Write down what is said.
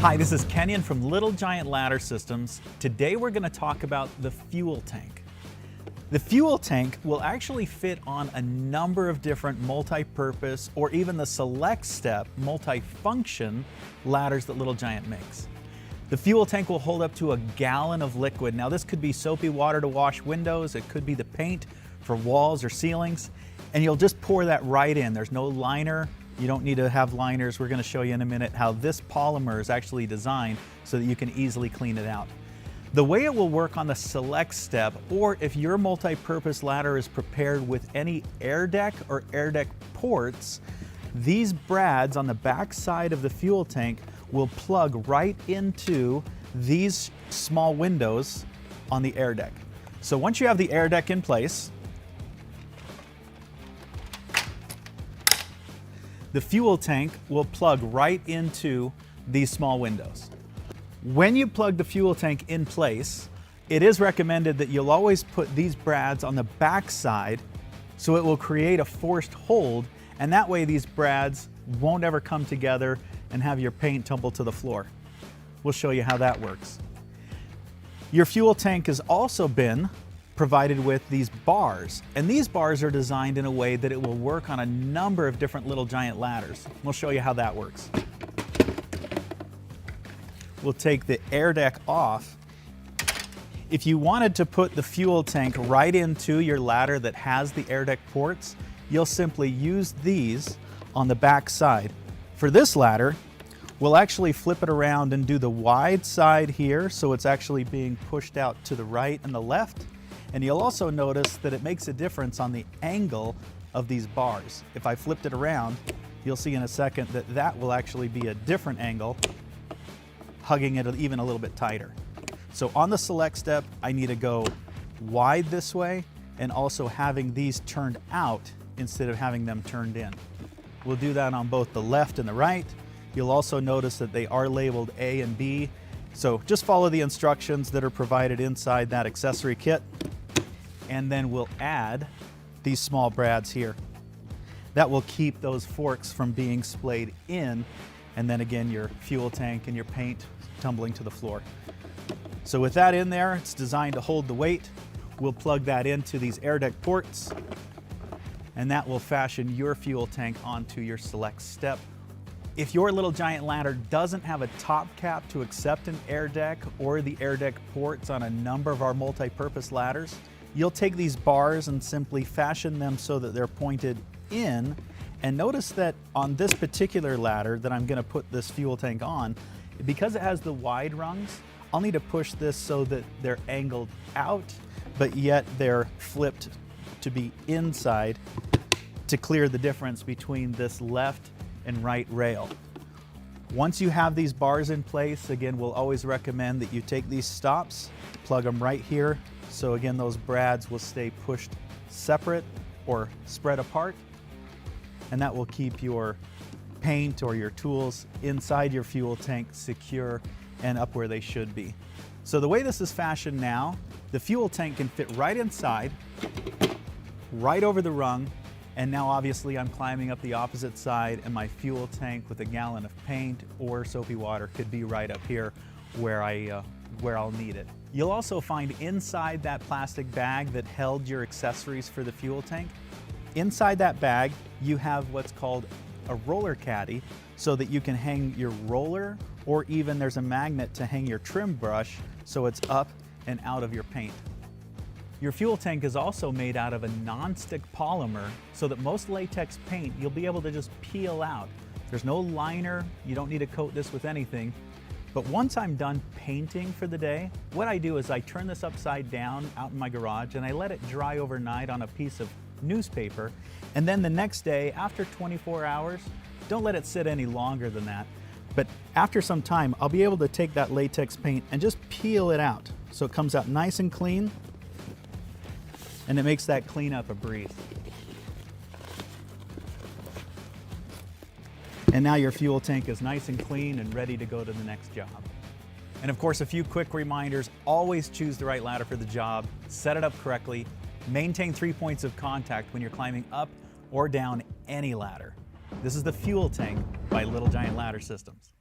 Hi, this is Kenyon from Little Giant Ladder Systems. Today we're going to talk about the fuel tank. The fuel tank will actually fit on a number of different multi-purpose or even the select step multi-function ladders that Little Giant makes. The fuel tank will hold up to 1 gallon of liquid. Now this could be soapy water to wash windows, it could be the paint for walls or ceilings, and you'll just pour that right in. There's no liner. You don't need to have liners. We're going to show you in a minute how this polymer is actually designed so that you can easily clean it out. The way it will work on the select step, or if your multi-purpose ladder is prepared with any air deck or air deck ports, these brads on the back side of the fuel tank will plug right into these small windows on the air deck. So once you have the air deck in place, the fuel tank will plug right into these small windows. When you plug the fuel tank in place, it is recommended that you'll always put these brads on the back side so it will create a forced hold, and that way these brads won't ever come together and have your paint tumble to the floor. We'll show you how that works. Your fuel tank has also been provided with these bars, and these bars are designed in a way that it will work on a number of different Little Giant ladders. We'll show you how that works. We'll take the air deck off. If you wanted to put the fuel tank right into your ladder that has the air deck ports, you'll simply use these on the back side. For this ladder, we'll actually flip it around and do the wide side here so it's actually being pushed out to the right and the left. And you'll also notice that it makes a difference on the angle of these bars. If I flipped it around, you'll see in a second that that will actually be a different angle, hugging it even a little bit tighter. So on the select step, I need to go wide this way and also having these turned out instead of having them turned in. We'll do that on both the left and the right. You'll also notice that they are labeled A and B. So just follow the instructions that are provided inside that accessory kit. And then we'll add these small brads here. That will keep those forks from being splayed in, and then again your fuel tank and your paint tumbling to the floor. So with that in there, it's designed to hold the weight. We'll plug that into these air deck ports, and that will fashion your fuel tank onto your select step. If your Little Giant ladder doesn't have a top cap to accept an air deck or the air deck ports on a number of our multi-purpose ladders, you'll take these bars and simply fashion them so that they're pointed in. And notice that on this particular ladder that I'm going to put this fuel tank on, because it has the wide rungs, I'll need to push this so that they're angled out, but yet they're flipped to be inside to clear the difference between this left and right rail. Once you have these bars in place, again, we'll always recommend that you take these stops, plug them right here. So again, those brads will stay pushed separate or spread apart, and that will keep your paint or your tools inside your fuel tank secure and up where they should be. So the way this is fashioned now, the fuel tank can fit right inside, right over the rung, and now obviously I'm climbing up the opposite side and my fuel tank with 1 gallon of paint or soapy water could be right up here where I'll need it. You'll also find inside that plastic bag that held your accessories for the fuel tank, inside that bag you have what's called a roller caddy so that you can hang your roller, or even there's a magnet to hang your trim brush so it's up and out of your paint. Your fuel tank is also made out of a non-stick polymer so that most latex paint you'll be able to just peel out. There's no liner, you don't need to coat this with anything. But once I'm done painting for the day, what I do is I turn this upside down out in my garage and I let it dry overnight on a piece of newspaper. And then the next day, after 24 hours, don't let it sit any longer than that. But after some time, I'll be able to take that latex paint and just peel it out so it comes out nice and clean, and it makes that cleanup a breeze. And now your fuel tank is nice and clean and ready to go to the next job. And of course, a few quick reminders: always choose the right ladder for the job, set it up correctly, maintain 3 points of contact when you're climbing up or down any ladder. This is the fuel tank by Little Giant Ladder Systems.